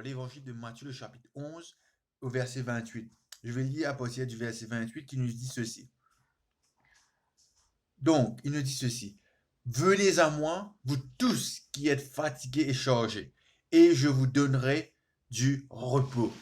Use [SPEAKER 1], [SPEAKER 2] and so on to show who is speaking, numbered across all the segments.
[SPEAKER 1] l'évangile de Matthieu, le chapitre 11, au verset 28. Je vais lire à partir du verset 28 qui nous dit ceci. Donc, il nous dit ceci. Venez à moi, vous tous qui êtes fatigués et chargés, et je vous donnerai du repos.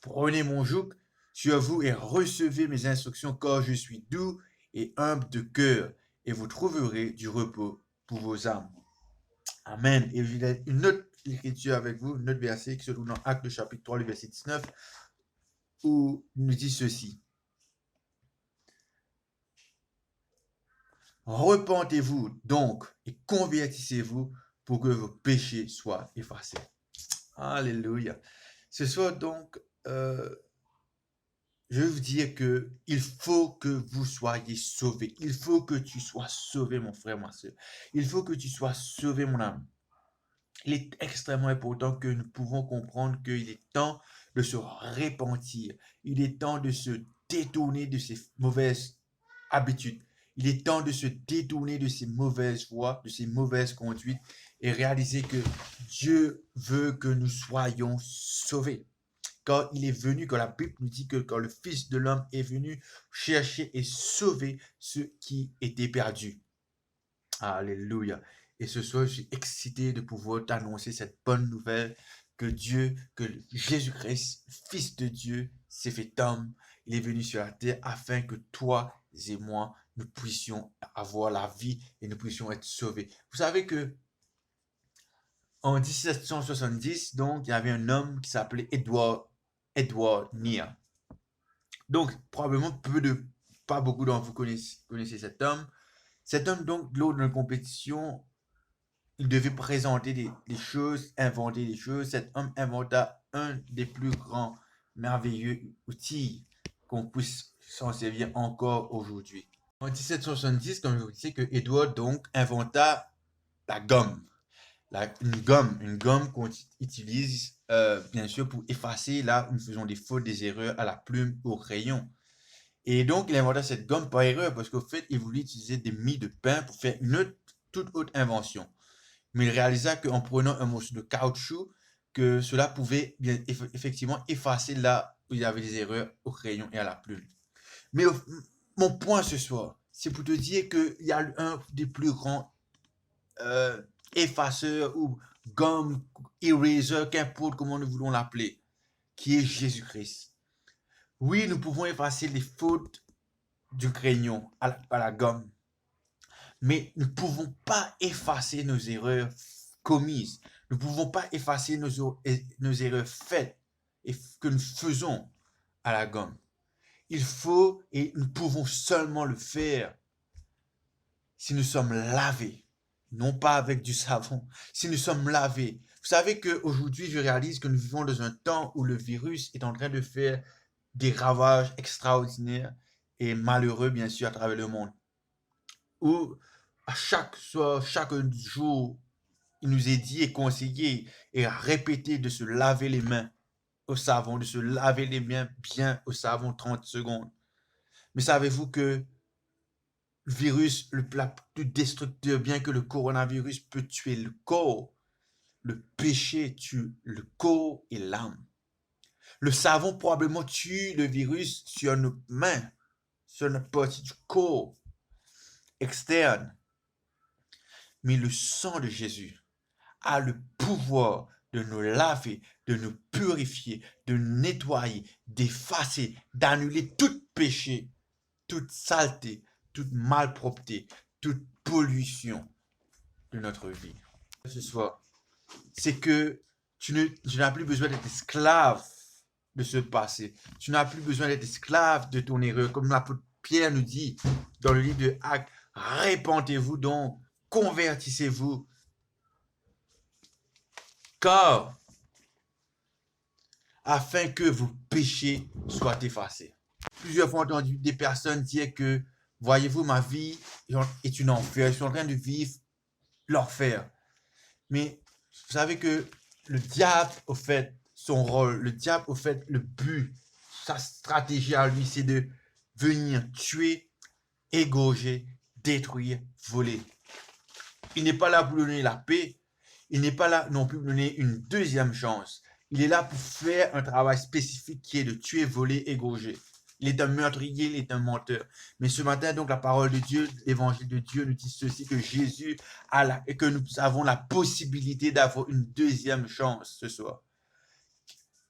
[SPEAKER 1] Prenez mon joug sur vous et recevez mes instructions, car je suis doux et humble de cœur, et vous trouverez du repos pour vos âmes. Amen. Et je vais une autre écriture avec vous, un autre verset qui se trouve dans Actes chapitre 3, le verset 19, où il nous dit ceci. Repentez-vous donc et convertissez-vous pour que vos péchés soient effacés. Alléluia. Ce soir donc, je veux vous dire que il faut que vous soyez sauvés. Il faut que tu sois sauvé, mon frère, ma soeur. Il faut que tu sois sauvé, mon âme. Il est extrêmement important que nous pouvons comprendre qu'il est temps de se repentir. Il est temps de se détourner de ces mauvaises habitudes. Il est temps de se détourner de ces mauvaises voies, de ces mauvaises conduites et réaliser que Dieu veut que nous soyons sauvés. Quand il est venu, quand la Bible nous dit que quand le Fils de l'homme est venu chercher et sauver ceux qui étaient perdus. Alléluia. Et ce soir, je suis excité de pouvoir t'annoncer cette bonne nouvelle que Dieu, que Jésus-Christ, Fils de Dieu, s'est fait homme. Il est venu sur la terre afin que toi et moi, nous puissions avoir la vie et nous puissions être sauvés. Vous savez que en 1770, donc, il y avait un homme qui s'appelait Edward Neal. Donc, probablement pas beaucoup d'entre vous connaissez cet homme. Cet homme, donc, lors d'une compétition, il devait présenter des choses, inventer des choses. Cet homme inventa un des plus grands, merveilleux outils qu'on puisse s'en servir encore aujourd'hui. En 1770, comme je vous disais, que Edward donc inventa la gomme. Une gomme qu'on utilise bien sûr pour effacer là où nous faisons des fautes, des erreurs à la plume, au crayon. Et donc il inventa cette gomme par erreur parce qu'au fait il voulait utiliser des mie de pain pour faire toute autre invention. Mais il réalisa qu'en prenant un morceau de caoutchouc, que cela pouvait bien effectivement effacer là où il y avait des erreurs au crayon et à la plume. Mais mon point ce soir, c'est pour te dire qu'il y a un des plus grands effaceurs ou gomme, eraser, qu'importe comment nous voulons l'appeler, qui est Jésus-Christ. Oui, nous pouvons effacer les fautes du crayon à la gomme, mais nous ne pouvons pas effacer nos erreurs commises. Nous ne pouvons pas effacer nos erreurs faites et que nous faisons à la gomme. Il faut et nous pouvons seulement le faire si nous sommes lavés, non pas avec du savon, si nous sommes lavés. Vous savez qu'aujourd'hui, je réalise que nous vivons dans un temps où le virus est en train de faire des ravages extraordinaires et malheureux, bien sûr, à travers le monde. Où à chaque soir, chaque jour, il nous est dit et conseillé et répété de se laver les mains au savon, de se laver les mains bien au savon 30 secondes. Mais savez-vous que le virus, le plus destructeur, bien que le coronavirus peut tuer le corps, le péché tue le corps et l'âme. Le savon probablement tue le virus sur nos mains, sur notre partie du corps externe. Mais le sang de Jésus a le pouvoir de nous laver, de nous purifier, de nous nettoyer, d'effacer, d'annuler tout péché, toute saleté, toute malpropreté, toute pollution de notre vie. Ce soir, c'est que tu n'as plus besoin d'être esclave de ce passé. Tu n'as plus besoin d'être esclave de ton erreur. Comme l'apôtre Pierre nous dit dans le livre de Actes, répentez-vous donc, convertissez-vous. Car, afin que vos péchés soient effacés. Plusieurs fois entendu des personnes dire que, voyez-vous, ma vie est une enfer. Je suis en train de vivre l'enfer. Mais vous savez que le diable, au fait, son rôle, le diable, au fait, le but, sa stratégie à lui, c'est de venir tuer, égorger, détruire, voler. Il n'est pas là pour donner la paix. Il n'est pas là non plus pour donner une deuxième chance. Il est là pour faire un travail spécifique qui est de tuer, voler, égorger. Il est un meurtrier, il est un menteur. Mais ce matin, donc, la parole de Dieu, l'évangile de Dieu nous dit ceci, que Jésus et que nous avons la possibilité d'avoir une deuxième chance ce soir.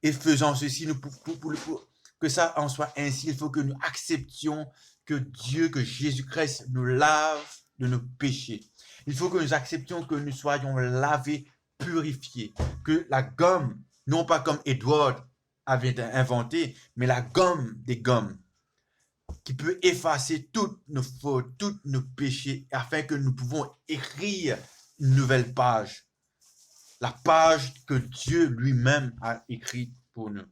[SPEAKER 1] Et faisant ceci, pour que ça en soit ainsi, il faut que nous acceptions que Dieu, que Jésus-Christ nous lave de nos péchés. Il faut que nous acceptions que nous soyons lavés, purifiés, que la gomme, non pas comme Edward avait inventé, mais la gomme des gommes, qui peut effacer toutes nos fautes, tous nos péchés, afin que nous pouvons écrire une nouvelle page. La page que Dieu lui-même a écrite pour nous.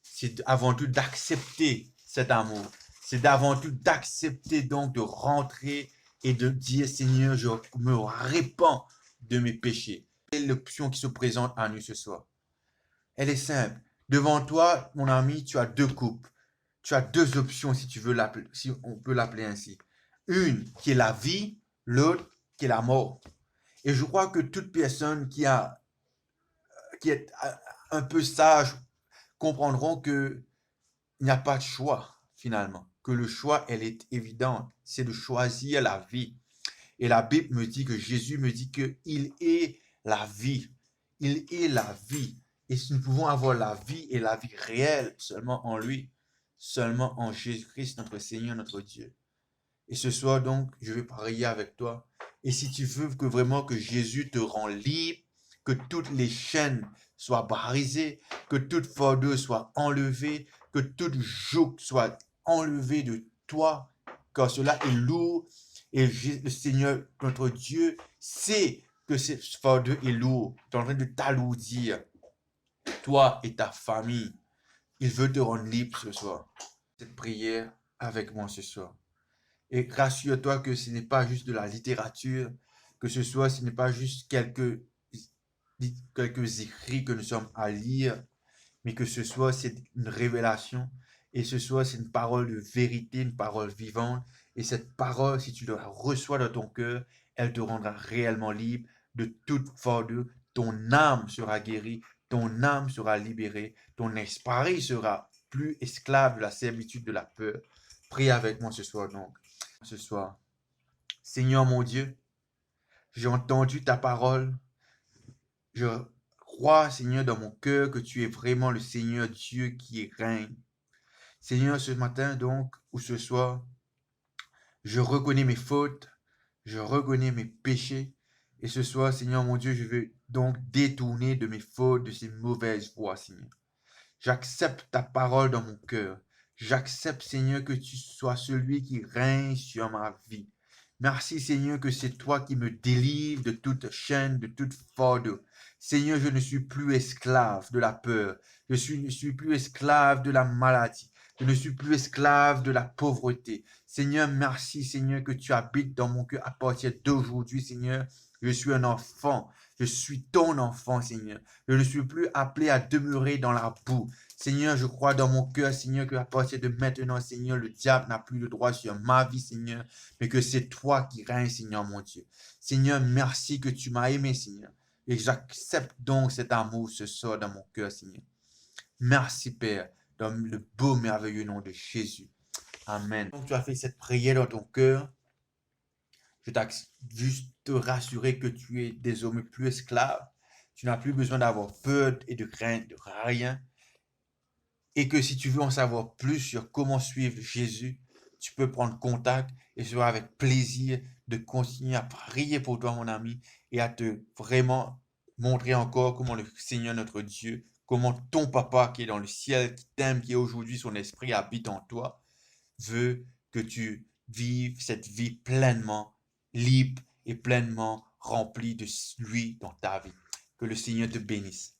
[SPEAKER 1] C'est avant tout d'accepter cet amour. C'est avant tout d'accepter donc de rentrer et de dire, Seigneur, je me répands de mes péchés. Quelle est l'option qui se présente à nous ce soir? Elle est simple. Devant toi, mon ami, tu as deux coupes. Tu as deux options, si tu veux l'appeler, si on peut l'appeler ainsi. Une qui est la vie, l'autre qui est la mort. Et je crois que toute personne qui est un peu sage comprendront que il n'y a pas de choix finalement, que le choix, elle est évidente, c'est de choisir la vie. Et la Bible me dit que Jésus me dit qu'il est la vie. Il est la vie. Et si nous pouvons avoir la vie et la vie réelle seulement en lui, seulement en Jésus-Christ, notre Seigneur, notre Dieu. Et ce soir donc, je vais prier avec toi. Et si tu veux que vraiment que Jésus te rend libre, que toutes les chaînes soient brisées, que toute fardeau soit enlevée, que toute joug soit enlevée de toi, car cela est lourd. Et le Seigneur, notre Dieu, sait que ce fardeau est lourd. Tu es en train de t'alourdir, toi et ta famille. Il veut te rendre libre ce soir. Cette prière avec moi ce soir. Et rassure-toi que ce n'est pas juste de la littérature, que ce n'est pas juste quelques écrits que nous sommes à lire, mais que ce soit c'est une révélation, et ce soit c'est une parole de vérité, une parole vivante, et cette parole, si tu la reçois dans ton cœur, elle te rendra réellement libre de toute fardeau, ton âme sera guérie, ton âme sera libérée, ton esprit sera plus esclave de la servitude de la peur. Prie avec moi ce soir donc. Ce soir. Seigneur mon Dieu, j'ai entendu ta parole. Je crois, Seigneur, dans mon cœur que tu es vraiment le Seigneur Dieu qui règne. Seigneur, ce matin donc, ou ce soir, je reconnais mes fautes, je reconnais mes péchés. Et ce soir, Seigneur mon Dieu, je veux donc détourner de mes fautes, de ces mauvaises voies, Seigneur. J'accepte ta parole dans mon cœur. J'accepte, Seigneur, que tu sois celui qui règne sur ma vie. Merci, Seigneur, que c'est toi qui me délivres de toute chaîne, de toute fardeau. Seigneur, je ne suis plus esclave de la peur. Ne suis plus esclave de la maladie. Je ne suis plus esclave de la pauvreté. Seigneur, merci, Seigneur, que tu habites dans mon cœur à partir d'aujourd'hui, Seigneur. Je suis un enfant. Je suis ton enfant, Seigneur. Je ne suis plus appelé à demeurer dans la boue. Seigneur, je crois dans mon cœur, Seigneur, qu'à partir de maintenant, Seigneur, le diable n'a plus de droit sur ma vie, Seigneur, mais que c'est toi qui règnes, Seigneur, mon Dieu. Seigneur, merci que tu m'as aimé, Seigneur. Et j'accepte donc cet amour ce soir dans mon cœur, Seigneur. Merci, Père, dans le beau, merveilleux nom de Jésus. Amen. Donc, tu as fait cette prière dans ton cœur. Je t'ai juste te rassurer que tu es désormais plus esclave. Tu n'as plus besoin d'avoir peur et de crainte de rien. Et que si tu veux en savoir plus sur comment suivre Jésus, tu peux prendre contact et ce sera avec plaisir de continuer à prier pour toi, mon ami, et à te vraiment montrer encore comment le Seigneur notre Dieu, comment ton papa qui est dans le ciel, qui t'aime, qui est aujourd'hui son esprit habite en toi, veut que tu vives cette vie pleinement libre et pleinement remplie de lui dans ta vie. Que le Seigneur te bénisse.